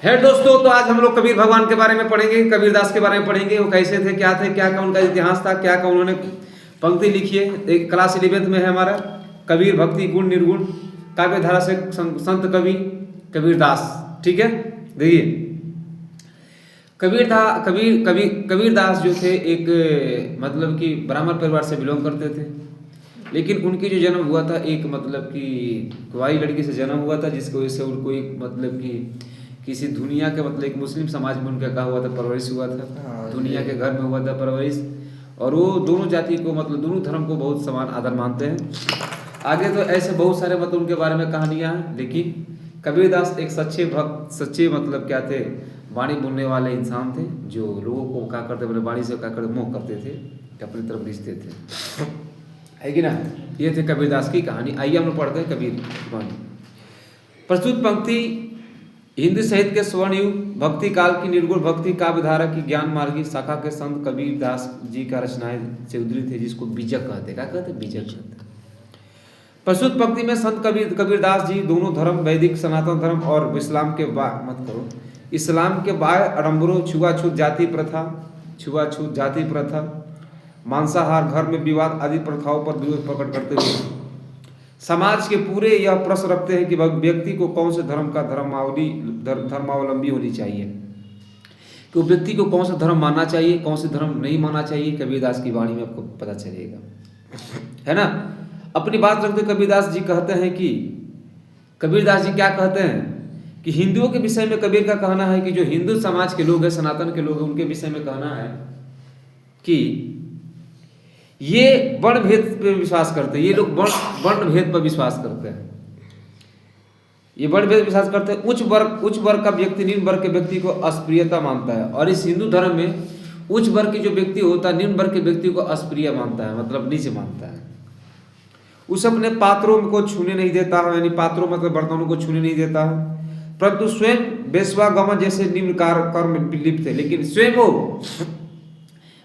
है दोस्तों, तो आज हम लोग कबीर भगवान के बारे में पढ़ेंगे, कबीरदास के बारे में पढ़ेंगे। वो कैसे थे, क्या थे, क्या का उनका इतिहास था, क्या का उन्होंने पंक्ति लिखी है। एक क्लास 11th में है हमारा कबीर भक्ति गुण निर्गुण काव्य धारा से संत कवि कबीरदास। ठीक है, देखिए कबीरदास जो थे एक मतलब कि ब्राह्मण परिवार से बिलोंग करते थे। लेकिन उनकी जो जन्म हुआ था एक मतलब कि कुंवारी लड़की से जन्म हुआ था, जिसकी वजह से उनको एक मतलब कि किसी दुनिया के मतलब एक मुस्लिम समाज में उनका कहा हुआ था परवरिश हुआ था, दुनिया के घर में हुआ था परवरिश। और वो दोनों जाति को मतलब दोनों धर्म को बहुत समान आदर मानते हैं। आगे तो ऐसे बहुत सारे मतलब उनके बारे में कहानियाँ हैं। लेकिन कबीरदास एक सच्चे भक्त, सच्चे मतलब क्या थे, वाणी बोलने वाले इंसान थे, जो लोगों को क्या करते बोले वाणी से क्या करते मोह करते थे, अपनी तरफ खींचते थे, है कि ना। ये थे कबीरदास की कहानी। आइए हम लोग पढ़ते हैं कबीर वाणी। प्रस्तुत पंक्ति हिंदी साहित्य के स्वर्ण युग भक्ति काल की निर्गुण भक्ति काव्य धारा की ज्ञान मार्गी शाखा के संत कबीरदास जी का रचनाएं से उद्धृत है, जिसको बीजक कहते हैं। क्या कहते हैं? बीजक कहते हैं। प्रस्तुत पंक्ति में संत कबीरदास जी दोनों धर्म, वैदिक सनातन धर्म और इस्लाम के इस्लाम के बाह्य आडम्बरों, छुआछूत जाति प्रथा, मांसाहार, घर में विवाद आदि प्रथाओं पर विरोध प्रकट करते हुए समाज के पूरे यह प्रश्न रखते हैं कि व्यक्ति को कौन से धर्म का धर्मावलंबी होनी चाहिए, कि वो व्यक्ति को कौन सा धर्म मानना चाहिए, कौन से धर्म नहीं मानना चाहिए। कबीरदास की वाणी में आपको पता चलेगा, है ना। अपनी बात रखते कबीरदास जी कहते हैं कि कबीरदास जी क्या कहते हैं कि हिंदुओं के विषय में कबीर का कहना है कि जो हिंदू समाज के लोग हैं, सनातन के लोग हैं, उनके विषय में कहना है कि ये वर्ण भेद पे विश्वास करते हैं। ये लोग वर्ण भेद पर विश्वास करते हैं, ये वर्ण भेद विश्वास करते हैं। उच्च वर्ग का व्यक्ति निम्न वर्ग के व्यक्ति को अस्प्रियता मानता है, और इस हिंदू धर्म में उच्च वर्ग की जो व्यक्ति होता है निम्न वर्ग के व्यक्ति को अस्प्रिय मानता है, मतलब नीच मानता है। उस अपने पात्रों को छूने नहीं देता है, यानी पात्रों मतलब बर्तनों को छूने नहीं देता है, परंतु स्वयं वेश्वागमन जैसे निम्न कर्म लिप्त है। लेकिन स्वयं वो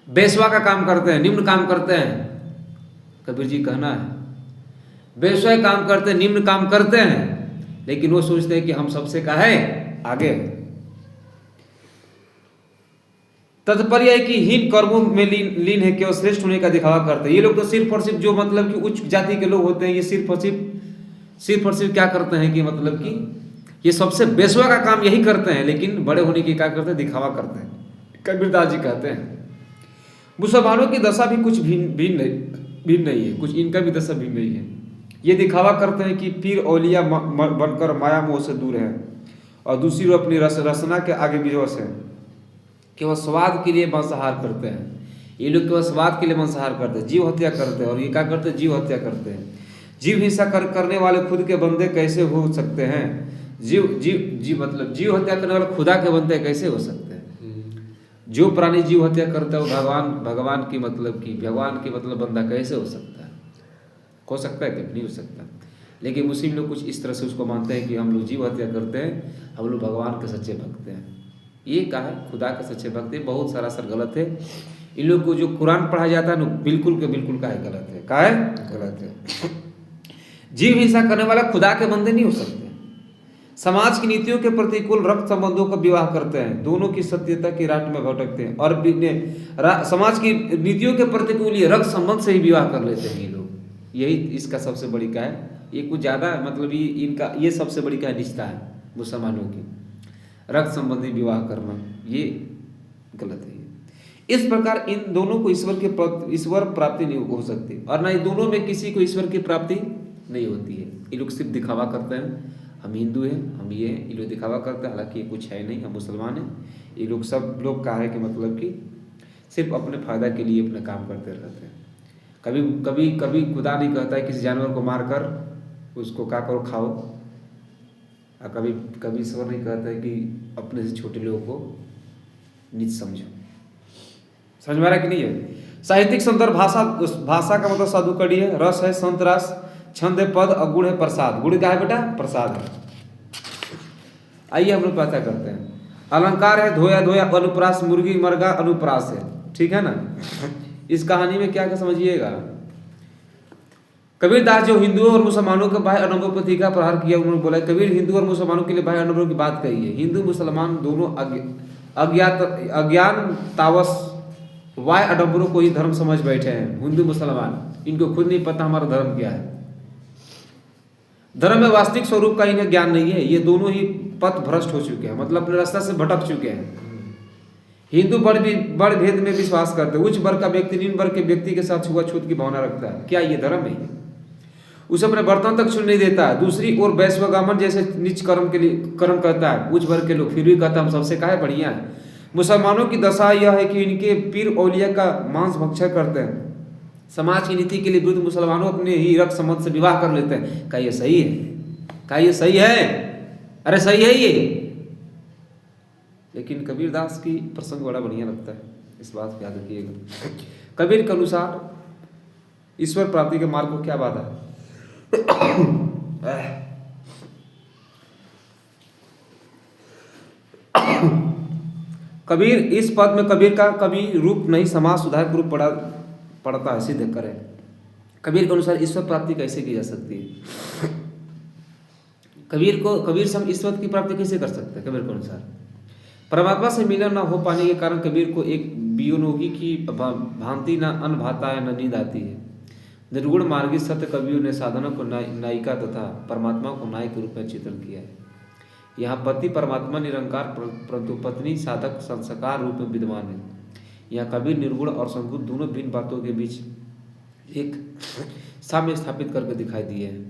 बेसवा का काम करते हैं, निम्न काम करते हैं। कबीर जी कहना है बेसवा काम करते हैं, निम्न काम करते हैं, लेकिन वो सोचते हैं कि हम सबसे का है आगे। तात्पर्य है कि हीन कर्मों में लीन है, केवल श्रेष्ठ होने का दिखावा करते हैं। ये लोग तो सिर्फ और सिर्फ जो मतलब कि उच्च जाति के लोग होते हैं, ये सिर्फ और सिर्फ क्या करते हैं कि मतलब कि ये सबसे बेसवा का काम यही करते हैं, लेकिन बड़े होने की क्या करते हैं, दिखावा करते हैं। कबीरदास जी कहते हैं मुसलमानों की दशा भी कुछ भिन्न नहीं है, कुछ इनका भी दशा भिन्न नहीं है। ये दिखावा करते हैं कि पीर औलिया बनकर माया मोह से दूर है, और दूसरी ओर अपनी रचना के आगे विवश है। केवल स्वाद के लिए मांसाहार करते हैं। ये लोग केवल स्वाद के लिए मांसाहार करते हैं, जीव हत्या करते हैं। और ये क्या करते हैं? जीव हत्या करते हैं। जीव हिंसा करने वाले खुद के बंदे कैसे हो सकते हैं? मतलब जीव हत्या करने वाले खुदा के बंदे कैसे हो सकते हैं? जो प्राणी जीव हत्या करता है वो भगवान की मतलब बंदा कैसे हो सकता है? हो सकता है कि नहीं हो सकता। लेकिन मुस्लिम लोग कुछ इस तरह से उसको मानते हैं कि हम लोग जीव हत्या करते हैं, हम लोग भगवान के सच्चे भक्त हैं। ये कहा है खुदा के सच्चे भक्त है, बहुत सरासर गलत है। इन लोग को जो कुरान पढ़ाया जाता है ना, बिल्कुल के बिल्कुल का है गलत है। का है गलत है। जीव हिंसा करने वाला खुदा के बंदे नहीं हो सकते। समाज की नीतियों के प्रतिकूल रक्त संबंधों का विवाह करते हैं, दोनों की सत्यता की राट में भटकते हैं। और समाज की नीतियों के प्रतिकूल ये रक्त संबंध से ही विवाह कर लेते हैं ये लोग। यही इसका सबसे बड़ी का है। ये कुछ ज़्यादा मतलब इनका ये सबसे बड़ी का निष्ठा है मुसलमानों की, रक्त संबंधी विवाह करना, ये गलत है। इस प्रकार इन दोनों को ईश्वर प्राप्ति नहीं हो सकती, और ना इन दोनों में किसी को ईश्वर की प्राप्ति नहीं होती है। ये लोग सिर्फ दिखावा करते हैं, हम हिंदू हैं, हम ये हैं। ये लोग दिखावा करते हैं, हालांकि ये कुछ है नहीं, हम मुसलमान हैं। ये लोग सब लोग का है कि मतलब कि सिर्फ अपने फायदा के लिए अपना काम करते रहते हैं। कभी खुदा नहीं कहता है किसी जानवर को मारकर उसको क्या करो खाओ, और कभी ईश्वर नहीं कहता है कि अपने से छोटे लोगों को नीच समझो। समझ में आ रहा कि नहीं है? साहित्यिक संदर्भ भाषा का मतलब साधुकड़ी है, रस है संत रस, छंद है पद, और गुण है प्रसाद। गुण क्या है बेटा? प्रसाद है। आइए हम लोग पता करते हैं। अलंकार है धोया अनुप्रास, मुर्गी मरगा अनुप्रास है। ठीक है ना। इस कहानी में क्या समझिएगा, कबीरदास जो हिंदुओं और मुसलमानों के बाह्य अनुभूति का प्रहार किया, उन्होंने बोला कबीर हिंदू और मुसलमानों के लिए बाह्य अनुभव की बात कही है। हिंदू मुसलमान दोनों अज्ञानतावश वाय अडम्बरों को ही धर्म समझ बैठे हैं। हिंदू मुसलमान, इनको खुद नहीं पता हमारा धर्म क्या है। धर्म में वास्तविक स्वरूप का इन्हें ज्ञान नहीं है। ये दोनों ही पथ भ्रष्ट हो चुके हैं, मतलब अपने रास्ता से भटक चुके हैं। हिंदू बड़ भेद में विश्वास करते हैं। उच्च वर्ग का व्यक्ति निम्न वर्ग के व्यक्ति के साथ छुआछूत की भावना रखता है। क्या ये धर्म है? उसे अपने बर्तन तक छूने नहीं देता है। दूसरी ओर वैश्वगामन जैसे नीच कर्म के लिए कर्म करता है उच्च वर्ग के लोग, फिर भी कहता है हम सबसे काहे बढ़िया है। मुसलमानों की दशा यह है कि इनके पीर औलिया का मांस भक्षण करते हैं। समाज की नीति के लिए विरुद्ध मुसलमानों अपने ही रक्त संबंध से विवाह कर लेते हैं। क्या ये सही है? क्या ये सही है? अरे सही है ये। लेकिन कबीरदास की प्रसंग बड़ा बढ़िया लगता है, इस बात को याद रखिएगा। कबीर के अनुसार ईश्वर प्राप्ति के मार्ग को क्या बाधा है? कबीर इस पद में कबीर का कभी रूप नहीं समाज सुधार रूप पड़ता है, सिद्ध करे। कबीर के अनुसार ईश्वर प्राप्ति कैसे की जा सकती है? कबीर से हम ईश्वर की प्राप्ति कैसे कर सकते हैं? कबीर के अनुसार परमात्मा से मिलन न हो पाने के कारण कबीर को एक वियोगी की भांति न अन्न भाता है न नींद आती है। निर्गुण मार्गी सत्य कवियों ने साधना को नायिका तथा परमात्मा को नायक के रूप में चित्रण किया है। यहाँ पति परमात्मा निरंकार परंतु पत्नी साधक संस्कार रूप में विद्यमान है। यहाँ कबीर निर्गुण और संगुण दोनों भिन्न बातों के बीच एक साम्य स्थापित करके दिखाई दिए हैं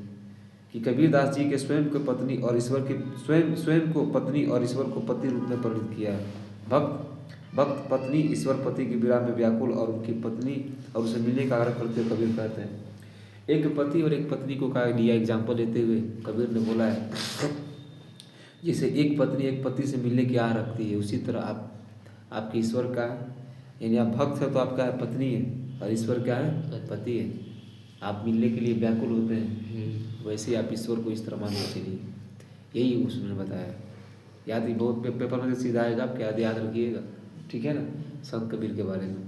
कि कबीरदास जी के स्वयं को पत्नी और ईश्वर के स्वयं को पत्नी और ईश्वर को पति रूप में परिणित किया है। भक्त पत्नी ईश्वर पति के विरह में व्याकुल और उनकी पत्नी और उसे मिलने का आग्रह करते हुए कबीर कहते हैं, एक पति और एक पत्नी को कहा लिया एग्जाम्पल लेते हुए कबीर ने बोला है, जैसे एक पत्नी एक पति से मिलने की आह रखती है, उसी तरह आपके ईश्वर का यानी आप भक्त है तो आपका पत्नी है और ईश्वर क्या है? पति है। आप मिलने के लिए व्याकुल होते हैं, वैसे ही आप ईश्वर को इस तरह मानने के लिए, यही उसने बताया। याद ही बहुत पेपर में सीधा आएगा, आप याद रखिएगा, ठीक है ना, संत कबीर के बारे में।